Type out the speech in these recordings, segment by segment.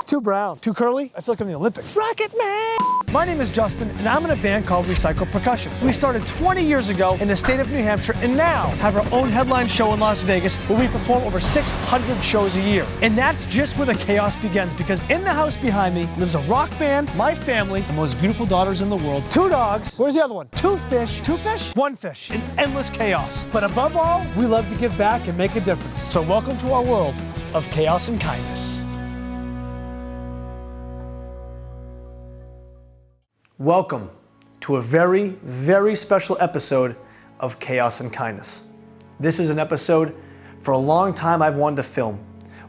Too brown. Too curly? I feel like I'm in the Olympics. Rocket Man! My name is Justin, and I'm in a band called Recycle Percussion. We started 20 years ago in the state of New Hampshire, and now have our own headline show in Las Vegas, where we perform over 600 shows a year. And that's just where the chaos begins, because in the house behind me lives a rock band, my family, the most beautiful daughters in the world, 2 dogs, where's the other one? 2 fish, 2 fish? 1 fish, in endless chaos. But above all, we love to give back and make a difference. So welcome to our world of chaos and kindness. Welcome to a very, very special episode of Chaos and Kindness. This is an episode for a long time I've wanted to film,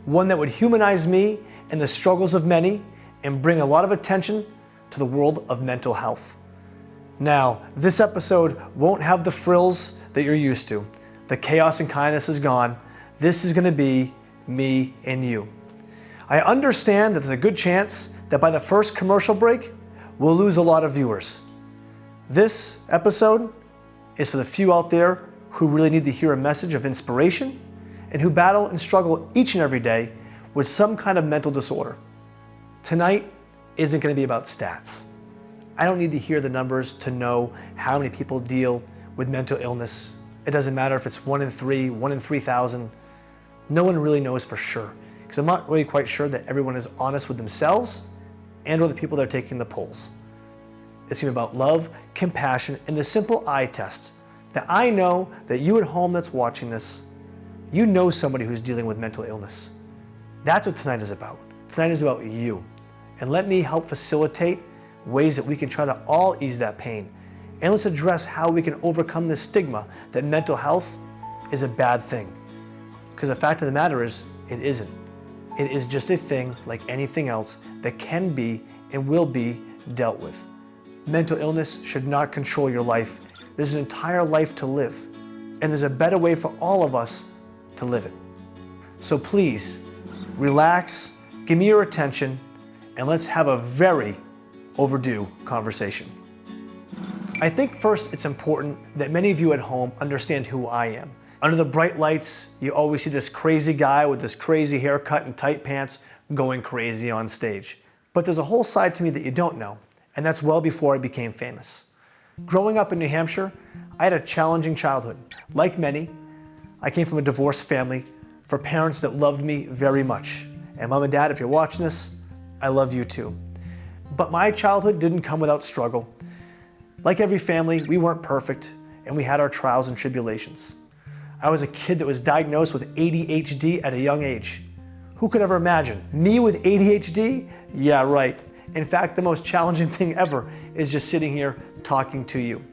one that would humanize me and the struggles of many and bring a lot of attention to the world of mental health. Now, this episode won't have the frills that you're used to. The chaos and kindness is gone. This is going to be me and you. I understand that there's a good chance that by the first commercial break, we'll lose a lot of viewers. This episode is for the few out there who really need to hear a message of inspiration and who battle and struggle each and every day with some kind of mental disorder. Tonight isn't going to be about stats. I don't need to hear the numbers to know how many people deal with mental illness. It doesn't matter if it's 1 in 3, 1 in 3,000. No one really knows for sure, because I'm not really quite sure that everyone is honest with themselves and with the people that are taking the polls. It's going to be about love, compassion, and the simple eye test that I know that you at home that's watching this, you know somebody who's dealing with mental illness. That's what tonight is about. Tonight is about you. And let me help facilitate ways that we can try to all ease that pain. And let's address how we can overcome the stigma that mental health is a bad thing. Because the fact of the matter is, it isn't. It is just a thing like anything else that can be and will be dealt with. Mental illness should not control your life. There's an entire life to live, and there's a better way for all of us to live it. So please, relax, give me your attention, and let's have a very overdue conversation. I think first it's important that many of you at home understand who I am. Under the bright lights, you always see this crazy guy with this crazy haircut and tight pants going crazy on stage. But there's a whole side to me that you don't know, and that's well before I became famous. Growing up in New Hampshire, I had a challenging childhood. Like many, I came from a divorced family for parents that loved me very much. And Mom and Dad, if you're watching this, I love you too. But my childhood didn't come without struggle. Like every family, we weren't perfect, and we had our trials and tribulations. I was a kid that was diagnosed with ADHD at a young age. Who could ever imagine? Me with ADHD? Yeah, right. In fact, the most challenging thing ever is just sitting here talking to you.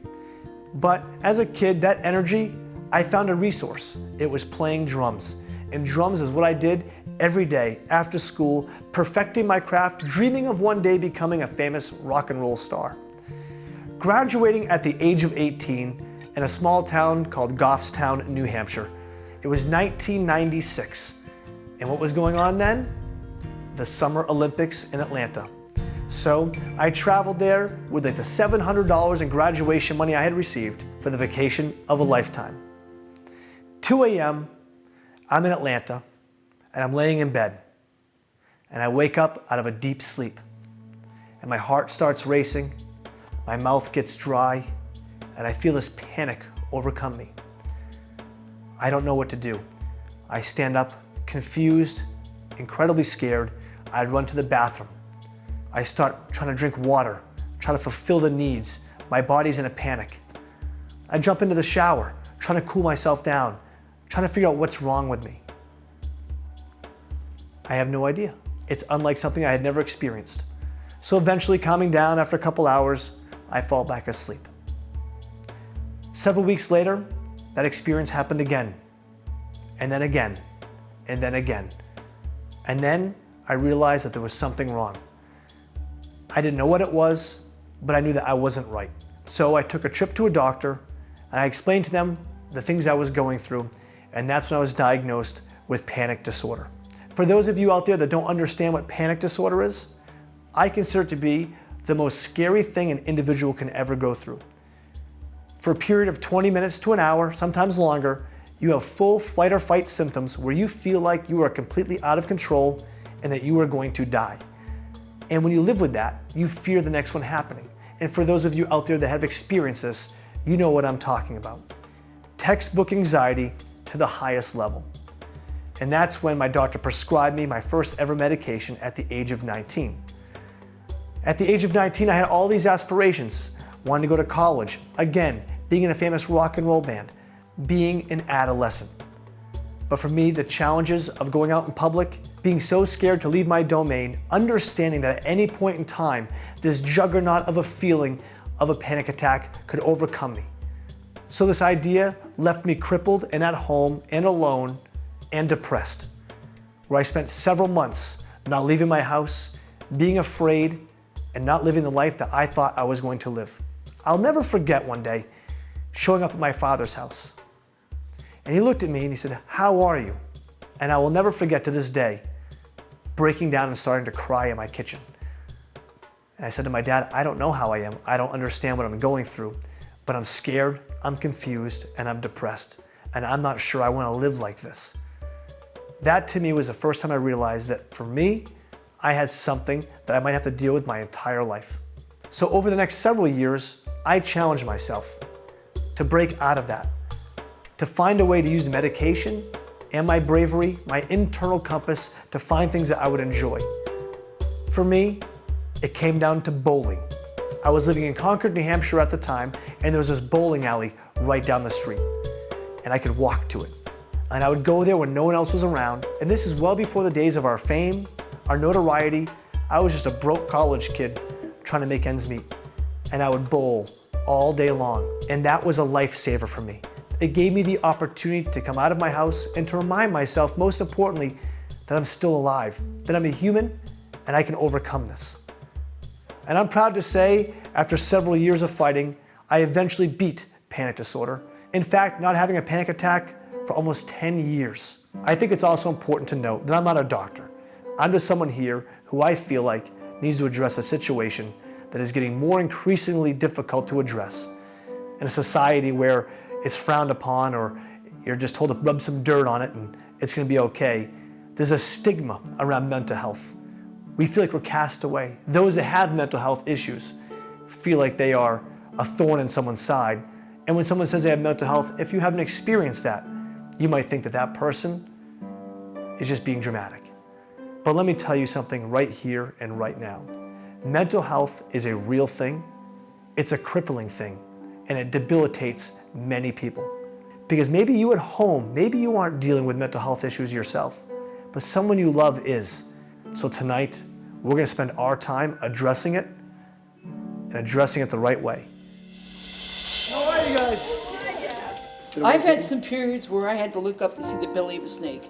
But as a kid, that energy, I found a resource. It was playing drums. And drums is what I did every day after school, perfecting my craft, dreaming of one day becoming a famous rock and roll star. Graduating at the age of 18, in a small town called Goffstown, New Hampshire. It was 1996. And what was going on then? The Summer Olympics in Atlanta. So I traveled there with like the $700 in graduation money I had received for the vacation of a lifetime. 2 a.m., I'm in Atlanta, and I'm laying in bed. And I wake up out of a deep sleep. And my heart starts racing, my mouth gets dry, and I feel this panic overcome me. I don't know what to do. I stand up, confused, incredibly scared. I run to the bathroom. I start trying to drink water, try to fulfill the needs. My body's in a panic. I jump into the shower, trying to cool myself down, trying to figure out what's wrong with me. I have no idea. It's unlike something I had never experienced. So eventually, calming down after a couple hours, I fall back asleep. Several weeks later, that experience happened again, and then again, and then again. And then I realized that there was something wrong. I didn't know what it was, but I knew that I wasn't right. So I took a trip to a doctor, and I explained to them the things I was going through, and that's when I was diagnosed with panic disorder. For those of you out there that don't understand what panic disorder is, I consider it to be the most scary thing an individual can ever go through. For a period of 20 minutes to an hour, sometimes longer, you have full flight or fight symptoms where you feel like you are completely out of control and that you are going to die. And when you live with that, you fear the next one happening. And for those of you out there that have experienced this, you know what I'm talking about. Textbook anxiety to the highest level. And that's when my doctor prescribed me my first ever medication at the age of 19. At the age of 19, I had all these aspirations. Wanting to go to college, again, being in a famous rock and roll band, being an adolescent. But for me, the challenges of going out in public, being so scared to leave my domain, understanding that at any point in time, this juggernaut of a feeling of a panic attack could overcome me. So this idea left me crippled and at home and alone and depressed, where I spent several months not leaving my house, being afraid, and not living the life that I thought I was going to live. I'll never forget one day showing up at my father's house. And he looked at me and he said, "How are you?" And I will never forget to this day, breaking down and starting to cry in my kitchen. And I said to my dad, "I don't know how I am. I don't understand what I'm going through, but I'm scared, I'm confused, and I'm depressed. And I'm not sure I want to live like this." That to me was the first time I realized that for me, I had something that I might have to deal with my entire life. So over the next several years, I challenged myself to break out of that, to find a way to use the medication and my bravery, my internal compass, to find things that I would enjoy. For me, it came down to bowling. I was living in Concord, New Hampshire at the time, and there was this bowling alley right down the street, and I could walk to it. And I would go there when no one else was around, and this is well before the days of our fame, our notoriety. I was just a broke college kid trying to make ends meet, and I would bowl all day long, and that was a lifesaver for me. It gave me the opportunity to come out of my house and to remind myself, most importantly, that I'm still alive, that I'm a human, and I can overcome this. And I'm proud to say, after several years of fighting, I eventually beat panic disorder. In fact, not having a panic attack for almost 10 years. I think it's also important to note that I'm not a doctor. I'm just someone here who I feel like needs to address a situation that is getting more increasingly difficult to address in a society where it's frowned upon or you're just told to rub some dirt on it and it's going to be okay. There's a stigma around mental health. We feel like we're cast away. Those that have mental health issues feel like they are a thorn in someone's side. And when someone says they have mental health, if you haven't experienced that, you might think that that person is just being dramatic. But let me tell you something right here and right now. Mental health is a real thing. It's a crippling thing, and it debilitates many people. Because maybe you at home, maybe you aren't dealing with mental health issues yourself, but someone you love is. So tonight, we're going to spend our time addressing it and addressing it the right way. How are you guys? I've had some periods where I had to look up to see the belly of a snake.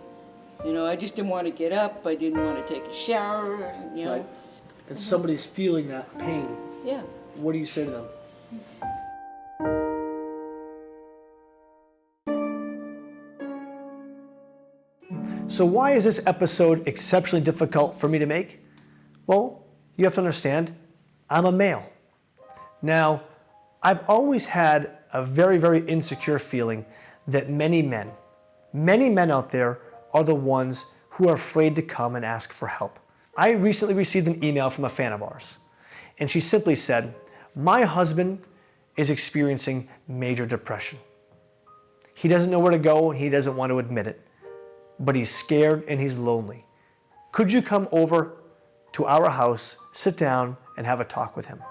You know, I just didn't want to get up. I didn't want to take a shower, you know. Right. And somebody's feeling that pain. Yeah. What do you say to them? So why is this episode exceptionally difficult for me to make? Well, you have to understand, I'm a male. Now, I've always had a very, very insecure feeling that many men out there are the ones who are afraid to come and ask for help. I recently received an email from a fan of ours, and she simply said, "My husband is experiencing major depression. He doesn't know where to go and he doesn't want to admit it, but he's scared and he's lonely. Could you come over to our house, sit down, and have a talk with him?"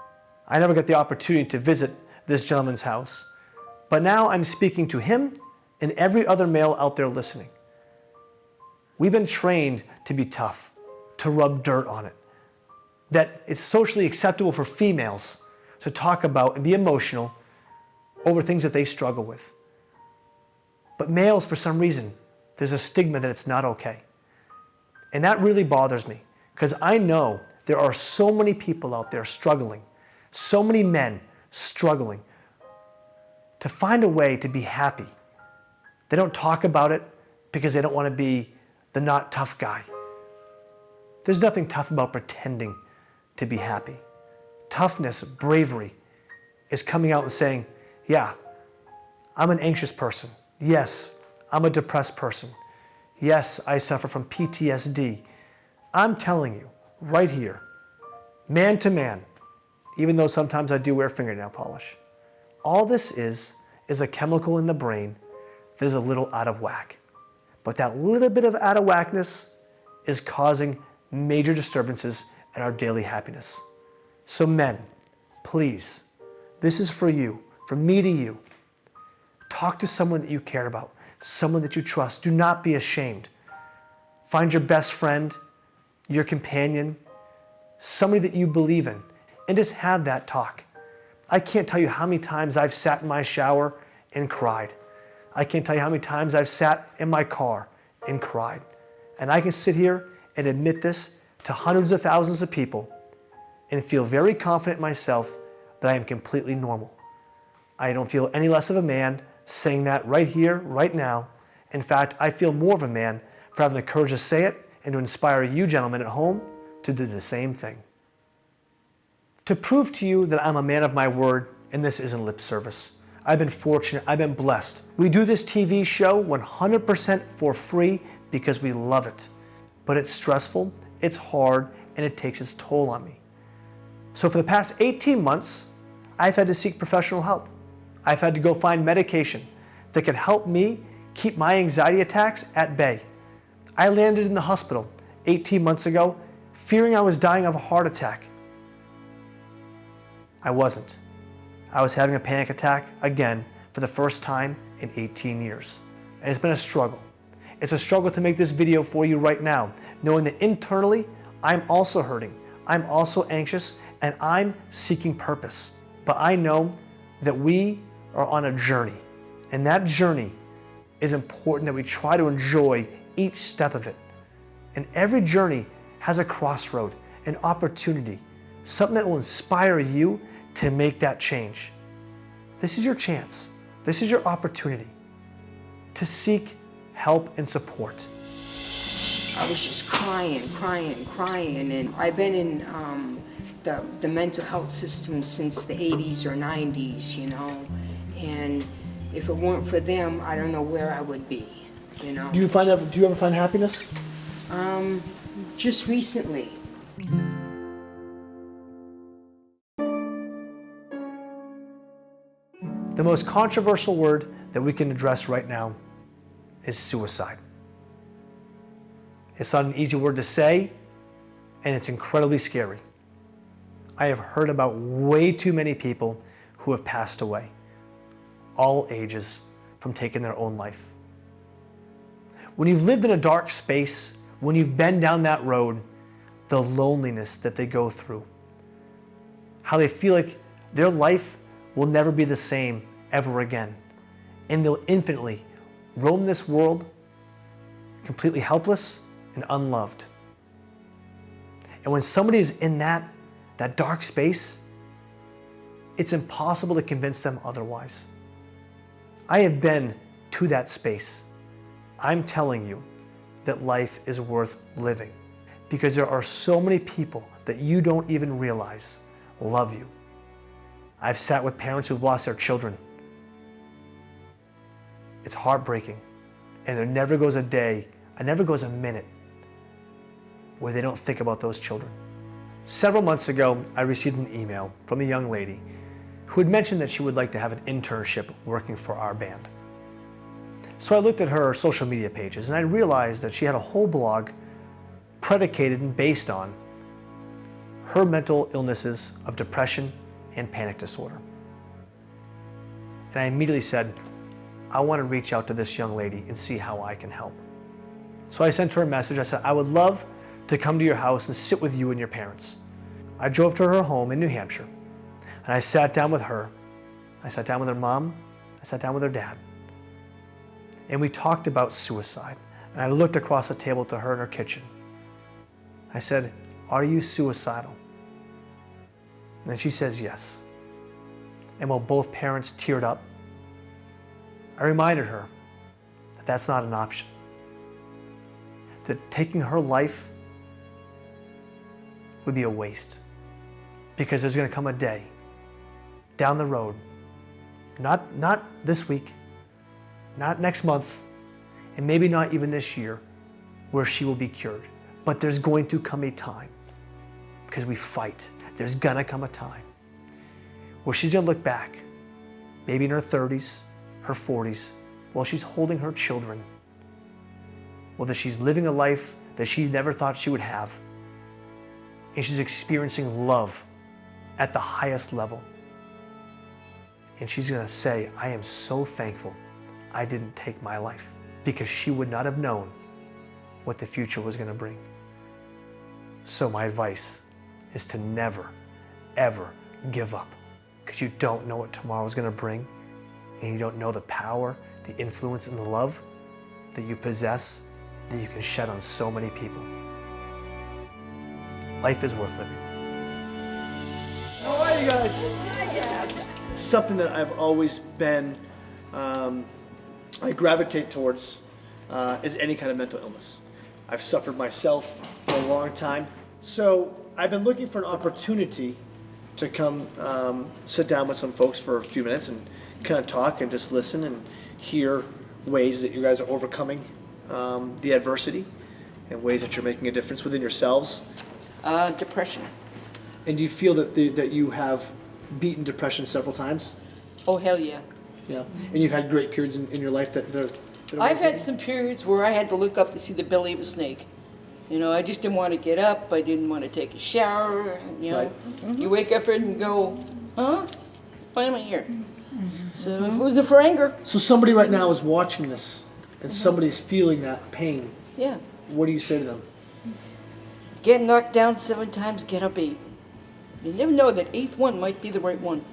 I never got the opportunity to visit this gentleman's house, but now I'm speaking to him and every other male out there listening. We've been trained to be tough, to rub dirt on it, that it's socially acceptable for females to talk about and be emotional over things that they struggle with. But males, for some reason, there's a stigma that it's not okay. And that really bothers me because I know there are so many people out there struggling, so many men struggling to find a way to be happy. They don't talk about it because they don't want to be the not tough guy. There's nothing tough about pretending to be happy. Toughness, bravery is coming out and saying, yeah, I'm an anxious person. Yes, I'm a depressed person. Yes, I suffer from PTSD. I'm telling you right here, man to man, even though sometimes I do wear fingernail polish. All this is a chemical in the brain that is a little out of whack. But that little bit of out of whackness is causing major disturbances in our daily happiness. So men, please, this is for you, from me to you. Talk to someone that you care about, someone that you trust. Do not be ashamed. Find your best friend, your companion, somebody that you believe in, and just have that talk. I can't tell you how many times I've sat in my shower and cried. I can't tell you how many times I've sat in my car and cried. And I can sit here and admit this to hundreds of thousands of people and feel very confident in myself that I am completely normal. I don't feel any less of a man saying that right here, right now. In fact, I feel more of a man for having the courage to say it and to inspire you gentlemen at home to do the same thing. To prove to you that I'm a man of my word, and this isn't lip service, I've been fortunate, I've been blessed. We do this TV show 100% for free because we love it. But it's stressful, it's hard, and it takes its toll on me. So for the past 18 months, I've had to seek professional help. I've had to go find medication that could help me keep my anxiety attacks at bay. I landed in the hospital 18 months ago, fearing I was dying of a heart attack. I wasn't. I was having a panic attack again for the first time in 18 years. And it's been a struggle. It's a struggle to make this video for you right now, knowing that internally, I'm also hurting. I'm also anxious, and I'm seeking purpose. But I know that we are on a journey, and that journey is important that we try to enjoy each step of it. And every journey has a crossroad, an opportunity, something that will inspire you to make that change. This is your chance. This is your opportunity to seek help and support. I was just crying, and I've been in the mental health system since the 80s or 90s, you know, and if it weren't for them, I don't know where I would be, you know. Do you ever find happiness? Just recently. The most controversial word that we can address right now is suicide. It's not an easy word to say, and it's incredibly scary. I have heard about way too many people who have passed away, all ages, from taking their own life. When you've lived in a dark space, when you've been down that road, the loneliness that they go through, how they feel like their life will never be the same ever again, and they'll infinitely roam this world completely helpless and unloved. And when somebody is in that dark space, it's impossible to convince them otherwise. I have been to that space. I'm telling you that life is worth living because there are so many people that you don't even realize love you. I've sat with parents who've lost their children. It's heartbreaking, and there never goes a day, never goes a minute where they don't think about those children. Several months ago, I received an email from a young lady who had mentioned that she would like to have an internship working for our band. So I looked at her social media pages and I realized that she had a whole blog predicated and based on her mental illnesses of depression and panic disorder. And I immediately said, I want to reach out to this young lady and see how I can help. So I sent her a message. I said, I would love to come to your house and sit with you and your parents. I drove to her home in New Hampshire and I sat down with her. I sat down with her mom. I sat down with her dad. And we talked about suicide. And I looked across the table to her in her kitchen. I said, are you suicidal? And she says yes. And while both parents teared up, I reminded her that that's not an option. That taking her life would be a waste. Because there's going to come a day down the road, not this week, not next month, and maybe not even this year, where she will be cured. But there's going to come a time because we fight. There's gonna come a time where she's gonna look back, maybe in her 30s, her 40s, while she's holding her children, whether she's living a life that she never thought she would have, and she's experiencing love at the highest level. And she's gonna say, I am so thankful I didn't take my life, because she would not have known what the future was gonna bring. So my advice is to never, ever give up, because you don't know what tomorrow is gonna bring, and you don't know the power, the influence, and the love that you possess that you can shed on so many people. Life is worth living. How are you guys? Something that I've always been, I gravitate towards is any kind of mental illness. I've suffered myself for a long time. So I've been looking for an opportunity to come sit down with some folks for a few minutes and kind of talk and just listen and hear ways that you guys are overcoming the adversity and ways that you're making a difference within yourselves. Depression. And do you feel that that you have beaten depression several times? Oh, hell yeah. Yeah. And you've had great periods in your life that are I've had some periods where I had to look up to see the belly of a snake. You know, I just didn't want to get up. I didn't want to take a shower. You know, Right. You wake up and go, huh? Why am I here? So if it was for anger, So somebody right now is watching this and somebody's feeling that pain. yeah. What do you say to them? Get knocked down 7 times, get up 8. You never know, that 8th one might be the right one.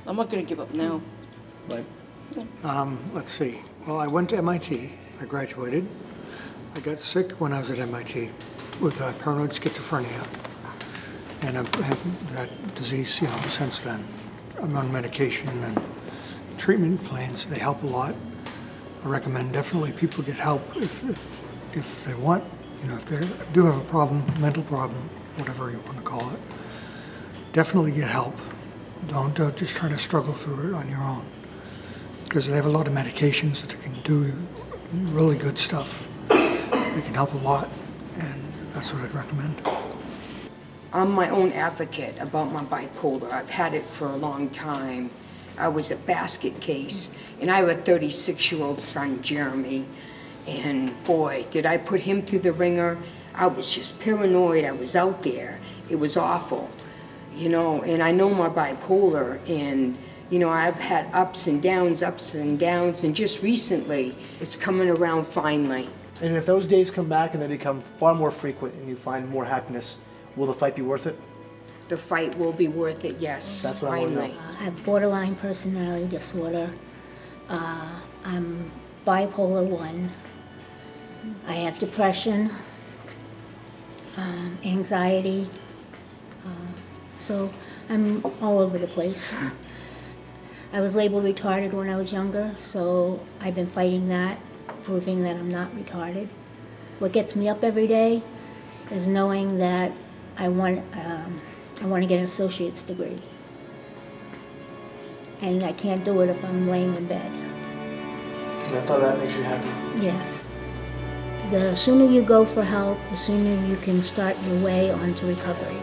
I'm not going to give up now. Right. Let's see. Well, I went to MIT. I graduated. I got sick when I was at MIT with paranoid schizophrenia, and I've had that disease, since then. I'm on medication and treatment plans. They help a lot. I recommend definitely people get help if they want. If they do have a problem, mental problem, whatever you want to call it. Definitely get help. Don't just try to struggle through it on your own, because they have a lot of medications that can do really good stuff. They can help a lot, and that's what I'd recommend. I'm my own advocate about my bipolar. I've had it for a long time. I was a basket case, and I have a 36-year-old son, Jeremy, and boy, did I put him through the ringer. I was just paranoid. I was out there. It was awful, and I know my bipolar, and I've had ups and downs, and just recently, it's coming around finally. And if those days come back and they become far more frequent and you find more happiness, will the fight be worth it? The fight will be worth it, yes. That's what I wanna know. finally. I have borderline personality disorder. I'm bipolar 1. I have depression, anxiety. So I'm all over the place. I was labeled retarded when I was younger, so I've been fighting that, proving that I'm not retarded. What gets me up every day is knowing that I want to get an associate's degree. And I can't do it if I'm laying in bed. And I thought that makes you happy. Yes. The sooner you go for help, the sooner you can start your way onto recovery.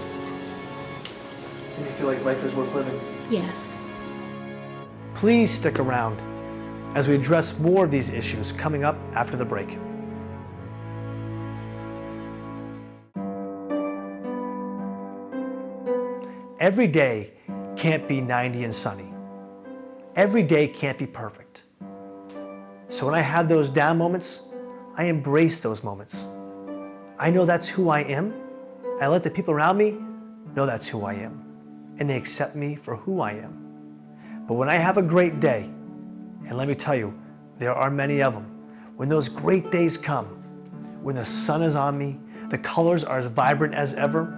And you feel like life is worth living. Yes. Please stick around as we address more of these issues coming up after the break. Every day can't be 90 and sunny. Every day can't be perfect. So when I have those down moments, I embrace those moments. I know that's who I am. I let the people around me know that's who I am, and they accept me for who I am. But when I have a great day, and let me tell you, there are many of them, when those great days come, when the sun is on me, the colors are as vibrant as ever,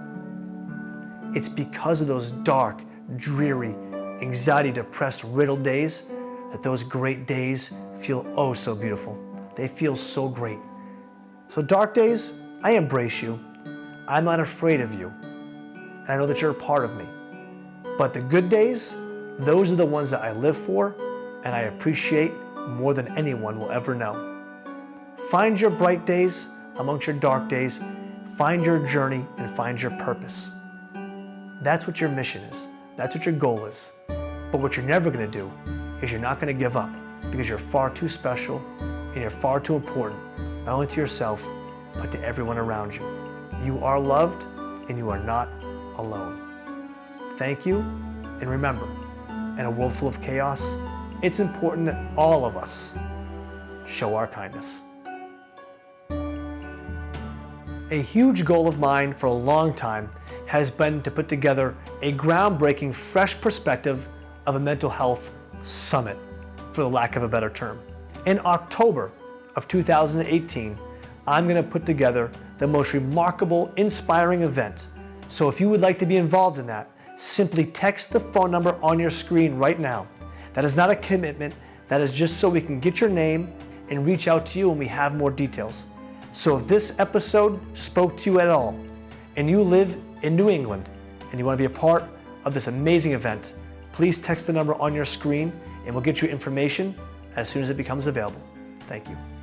it's because of those dark, dreary, anxiety-depressed, riddled days that those great days feel oh so beautiful. They feel so great. So dark days, I embrace you. I'm not afraid of you. And I know that you're a part of me. But the good days, those are the ones that I live for and I appreciate more than anyone will ever know. Find your bright days amongst your dark days. Find your journey and find your purpose. That's what your mission is. That's what your goal is. But what you're never going to do is you're not going to give up, because you're far too special and you're far too important, not only to yourself, but to everyone around you. You are loved and you are not alone. Thank you, and remember, in a world full of chaos, it's important that all of us show our kindness. A huge goal of mine for a long time has been to put together a groundbreaking, fresh perspective of a mental health summit, for the lack of a better term. In October of 2018, I'm going to put together the most remarkable, inspiring event. So if you would like to be involved in that, simply text the phone number on your screen right now. That is not a commitment. That is just so we can get your name and reach out to you when we have more details. So if this episode spoke to you at all, and you live in New England, and you want to be a part of this amazing event, please text the number on your screen and we'll get you information as soon as it becomes available. Thank you.